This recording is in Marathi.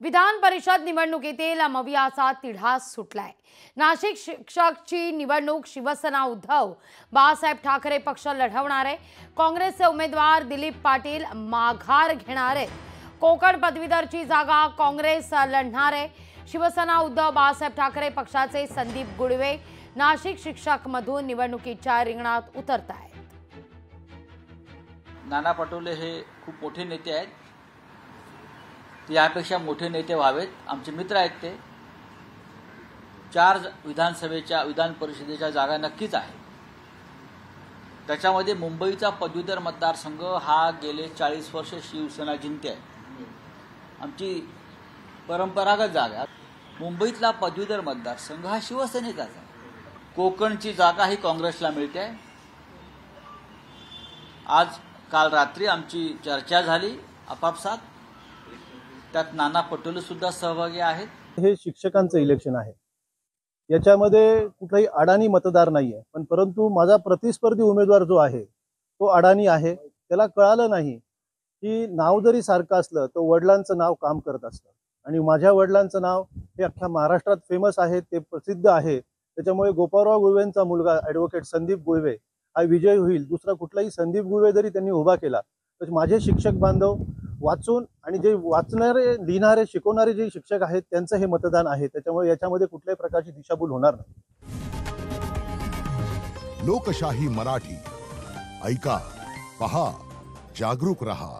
विधान परिषद निवडणुकीतील मवियाचा तिढा सुटलाय। नाशिक शिक्षकची निवडणूक शिवसेना उद्धव बाळासाहेब ठाकरे पक्ष लढवणार आहे। काँग्रेसचे उमेदवार दिलीप पाटील माघार घेणार आहेत। कोकण पदवीधरची जागा काँग्रेस लढणार आहे। शिवसेना उद्धव बाळासाहेब ठाकरे पक्षाचे संदीप गुळवे नाशिक शिक्षक मधून निवडणुकीच्या रिंगणात उतरत आहेत। नाना पटोले हे खूप मोठे नेते आहेत, यापेक्षा मोठे नेते व्हावेत। आमचे मित्र आहेत ते। 4 विधान परिषदेच्या जागा नक्कीच आहे। त्याच्यामध्ये मुंबईचा पदवीधर मतदारसंघ हा गेले 40 वर्ष शिवसेना जिंकते आहे। आमची परंपरागत जागा मुंबईतला पदवीधर मतदारसंघ हा शिवसेनेचाच आहे। कोकणची जागा ही काँग्रेसला मिळते आहे। काल रात्री आमची चर्चा झाली आपापसात, त्यात नाना पटोले सुद्धा सहभागी आहेत। हे शिक्षकांचं इलेक्शन आहे, याच्यामध्ये कुठलाही अडाणी मतदार नाहीये, पण परंतु माझा प्रतिस्पर्धी उमेदवार जो आहे तो अडाणी आहे। त्याला कळालं नाही की नाव जरी सारखं असलं तर वडिलांचं नाव काम करत असतं, आणि माझ्या वडिलांचं नाव हे अख्ख्या महाराष्ट्रात फेमस आहे, ते प्रसिद्ध आहे। त्याच्यामुळे गोपाळराव गुळवेंचा मुलगा ॲडव्होकेट संदीप गुळवे हा विजय होईल। दुसरा कुठलाही संदीप गुळवे जरी त्यांनी उभा केला तर माझे शिक्षक बांधव वाचून, आणि जे वाचणारे, लिहिणारे, शिकवणारे जे शिक्षक आहेत त्यांचं हे मतदान आहे। त्याच्यामुळे याच्यामध्ये कुठल्याही प्रकारची दिशाभूल होणार नाही। लोकशाही मराठी ऐका, पहा, जागरूक रहा।